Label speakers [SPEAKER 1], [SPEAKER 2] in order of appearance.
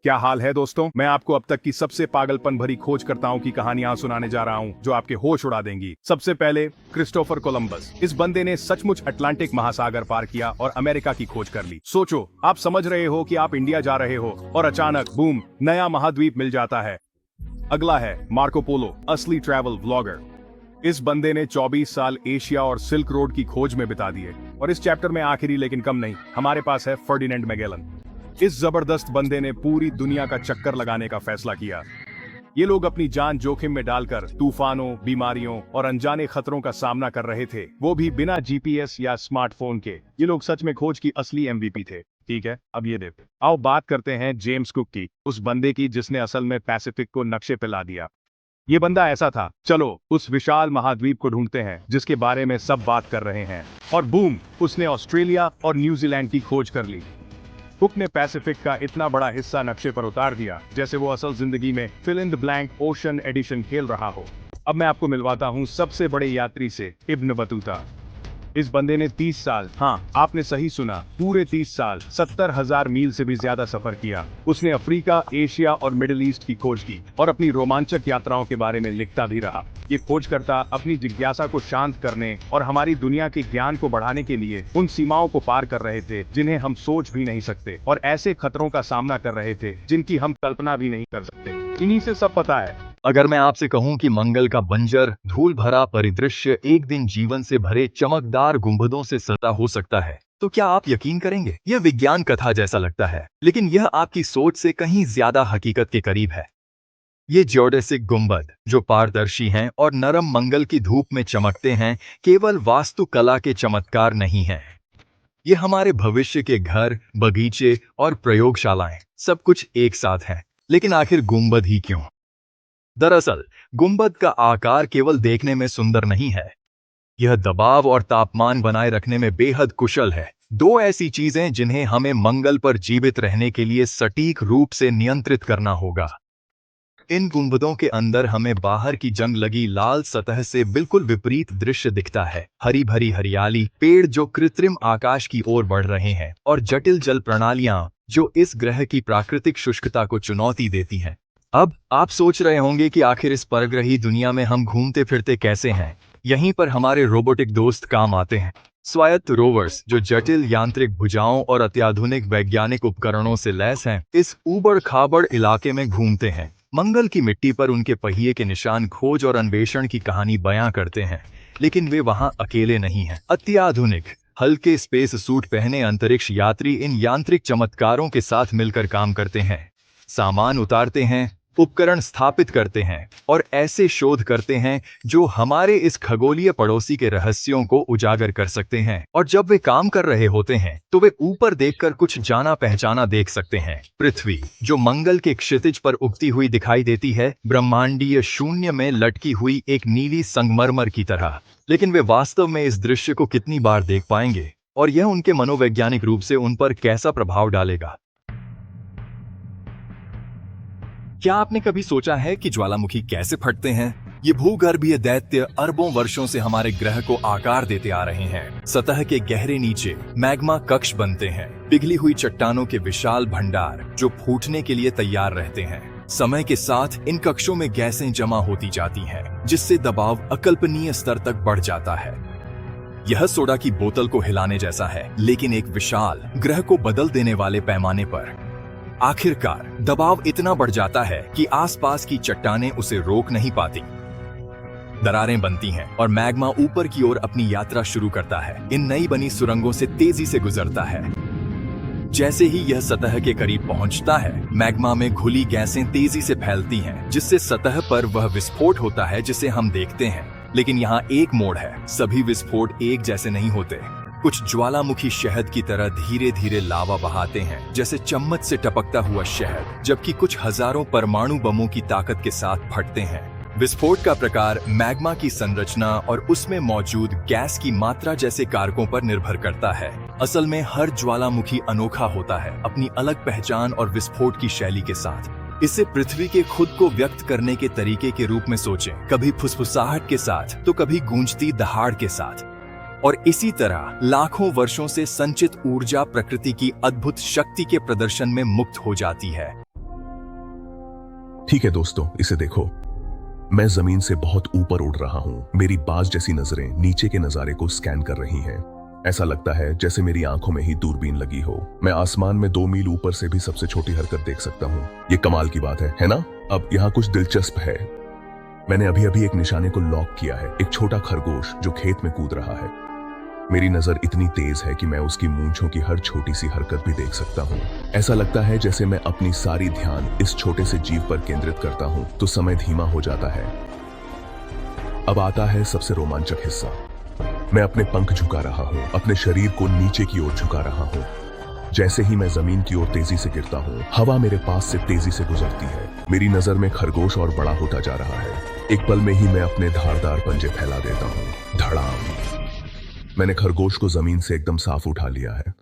[SPEAKER 1] क्या हाल है दोस्तों। मैं आपको अब तक की सबसे पागलपन भरी खोजकर्ताओं की कहानियां सुनाने जा रहा हूं जो आपके होश उड़ा देंगी। सबसे पहले क्रिस्टोफर कोलंबस। इस बंदे ने सचमुच अटलांटिक महासागर पार किया और अमेरिका की खोज कर ली। सोचो, आप समझ रहे हो कि आप इंडिया जा रहे हो और अचानक बूम, नया महाद्वीप मिल जाता है। अगला है मार्को पोलो, असली ट्रैवल व्लॉगर। इस बंदे ने 24 साल एशिया और सिल्क रोड की खोज में बिता दिए। और इस चैप्टर में आखिरी लेकिन कम नहीं, हमारे पास है फर्डिनेंड मैगेलन। इस जबरदस्त बंदे ने पूरी दुनिया का चक्कर लगाने का फैसला किया। ये लोग अपनी जान जोखिम में डालकर तूफानों, बीमारियों और अनजाने खतरों का सामना कर रहे थे, वो भी बिना जीपीएस या स्मार्टफोन के। ये लोग सच में खोज की असली एमवीपी थे। ठीक है, अब ये देख, आओ बात करते हैं जेम्स कुक की, उस बंदे की जिसने असल में पैसिफिक को नक्शे पे ला दिया। ये बंदा ऐसा था, चलो उस विशाल महाद्वीप को ढूंढते हैं जिसके बारे में सब बात कर रहे हैं। और बूम, उसने ऑस्ट्रेलिया और न्यूजीलैंड की खोज कर ली। कुक ने पैसिफिक का इतना बड़ा हिस्सा नक्शे पर उतार दिया जैसे वो असल जिंदगी में fill in the blank ocean edition खेल रहा हो। अब मैं आपको मिलवाता हूँ सबसे बड़े यात्री से, इब्न बतूता। इस बंदे ने 30 साल, हाँ आपने सही सुना, पूरे 30 साल 70,000 मील से भी ज्यादा सफर किया। उसने अफ्रीका, एशिया और मिडिल ईस्ट की खोज की और अपनी रोमांचक यात्राओं के बारे में लिखता भी रहा। ये खोजकर्ता अपनी जिज्ञासा को शांत करने और हमारी दुनिया के ज्ञान को बढ़ाने के लिए उन सीमाओं को पार कर रहे थे जिन्हें हम सोच भी नहीं सकते, और ऐसे खतरों का सामना कर रहे थे जिनकी हम कल्पना भी नहीं कर सकते। इन्हीं से सब पता है।
[SPEAKER 2] अगर मैं आपसे कहूं कि मंगल का बंजर धूल भरा परिदृश्य एक दिन जीवन से भरे चमकदार गुंबदों से सजा हो सकता है, तो क्या आप यकीन करेंगे? यह विज्ञान कथा जैसा लगता है, लेकिन यह आपकी सोच से कहीं ज्यादा हकीकत के करीब है। ये ज्योडेसिक गुंबद, जो पारदर्शी हैं और नरम मंगल की धूप में चमकते हैं, केवल वास्तुकला के चमत्कार नहीं हैं। ये हमारे भविष्य के घर, बगीचे और प्रयोगशालाएं सब कुछ एक साथ हैं। लेकिन आखिर गुंबद ही क्यों? दरअसल गुंबद का आकार केवल देखने में सुंदर नहीं है, यह दबाव और तापमान बनाए रखने में बेहद कुशल है। दो ऐसी चीजें जिन्हें हमें मंगल पर जीवित रहने के लिए सटीक रूप से नियंत्रित करना होगा। इन गुंबदों के अंदर हमें बाहर की जंग लगी लाल सतह से बिल्कुल विपरीत दृश्य दिखता है। हरी भरी हरियाली, पेड़ जो कृत्रिम आकाश की ओर बढ़ रहे हैं, और जटिल जल प्रणालियां जो इस ग्रह की प्राकृतिक शुष्कता को चुनौती देती हैं। अब आप सोच रहे होंगे कि आखिर इस परग्रही दुनिया में हम घूमते फिरते कैसे हैं? यहीं पर हमारे रोबोटिक दोस्त काम आते हैं। स्वायत्त रोवर्स जो जटिल यांत्रिक भुजाओं और अत्याधुनिक वैज्ञानिक उपकरणों से लैस हैं, इस ऊबड़ खाबड़ इलाके में घूमते हैं। मंगल की मिट्टी पर उनके पहिए के निशान खोज और अन्वेषण की कहानी बयां करते हैं। लेकिन वे वहां अकेले नहीं हैं। अत्याधुनिक हल्के स्पेस सूट पहने अंतरिक्ष यात्री इन यांत्रिक चमत्कारों के साथ मिलकर काम करते हैं, सामान उतारते हैं, उपकरण स्थापित करते हैं और ऐसे शोध करते हैं जो हमारे इस खगोलीय पड़ोसी के रहस्यों को उजागर कर सकते हैं। और जब वे काम कर रहे होते हैं तो वे ऊपर देखकर कुछ जाना पहचाना देख सकते हैं। पृथ्वी जो मंगल के क्षितिज पर उगती हुई दिखाई देती है, ब्रह्मांडीय शून्य में लटकी हुई एक नीली संगमरमर की तरह। लेकिन वे वास्तव में इस दृश्य को कितनी बार देख पाएंगे, और यह उनके मनोवैज्ञानिक रूप से उन पर कैसा प्रभाव डालेगा? क्या आपने कभी सोचा है कि ज्वालामुखी कैसे फटते हैं? ये भूगर्भीय दैत्य अरबों वर्षों से हमारे ग्रह को आकार देते आ रहे हैं। सतह के गहरे नीचे मैग्मा कक्ष बनते हैं, पिघली हुई चट्टानों के विशाल भंडार जो फूटने के लिए तैयार रहते हैं। समय के साथ इन कक्षों में गैसें जमा होती जाती हैं, जिससे दबाव अकल्पनीय स्तर तक बढ़ जाता है। यह सोडा की बोतल को हिलाने जैसा है, लेकिन एक विशाल, ग्रह को बदल देने वाले पैमाने पर। आखिरकार दबाव इतना बढ़ जाता है कि आसपास की चट्टानें उसे रोक नहीं पाती। दरारें बनती हैं और मैग्मा ऊपर की ओर अपनी यात्रा शुरू करता है। इन नई बनी सुरंगों से तेजी से गुजरता है। जैसे ही यह सतह के करीब पहुंचता है, मैग्मा में घुली गैसें तेजी से फैलती हैं, जिससे सतह पर वह विस्फोट होता है जिसे हम देखते हैं। लेकिन यहाँ एक मोड़ है, सभी विस्फोट एक जैसे नहीं होते। कुछ ज्वालामुखी शहद की तरह धीरे धीरे लावा बहाते हैं, जैसे चम्मच से टपकता हुआ शहद, जबकि कुछ हजारों परमाणु बमों की ताकत के साथ फटते हैं। विस्फोट का प्रकार मैग्मा की संरचना और उसमें मौजूद गैस की मात्रा जैसे कारकों पर निर्भर करता है। असल में हर ज्वालामुखी अनोखा होता है, अपनी अलग पहचान और विस्फोट की शैली के साथ। इसे पृथ्वी के खुद को व्यक्त करने के तरीके के रूप में सोचें, कभी फुसफुसाहट के साथ तो कभी गूंजती दहाड़ के साथ। और इसी तरह लाखों वर्षों से संचित ऊर्जा प्रकृति की अद्भुत शक्ति के प्रदर्शन में मुक्त हो जाती है।
[SPEAKER 3] ठीक है दोस्तों, इसे देखो। मैं जमीन से बहुत ऊपर उड़ रहा हूँ। मेरी बाज जैसी नजरें नीचे के नजारे को स्कैन कर रही हैं। ऐसा लगता है जैसे मेरी आंखों में ही दूरबीन लगी हो। मैं आसमान में 2 मील ऊपर से भी सबसे छोटी हरकत देख सकता हूँ। ये कमाल की बात है ना? अब यहाँ कुछ दिलचस्प है। मैंने अभी अभी एक निशाने को लॉक किया है, एक छोटा खरगोश जो खेत में कूद रहा है। मेरी नजर इतनी तेज है कि मैं उसकी मूंछों की हर छोटी सी हरकत भी देख सकता हूँ। ऐसा लगता है जैसे मैं अपनी सारी ध्यान इस छोटे से जीव पर केंद्रित करता हूँ तो समय धीमा हो जाता है। अब आता है सबसे रोमांचक हिस्सा। मैं अपने पंख झुका रहा हूँ, अपने शरीर को नीचे की ओर झुका रहा हूँ। जैसे ही मैं जमीन की ओर तेजी से गिरता हूँ, हवा मेरे पास से तेजी से गुजरती है। मेरी नजर में खरगोश और बड़ा होता जा रहा है। एक पल में ही मैं अपने धारदार पंजे फैला देता हूँ। धड़ाम! मैंने खरगोश को जमीन से एकदम साफ उठा लिया है।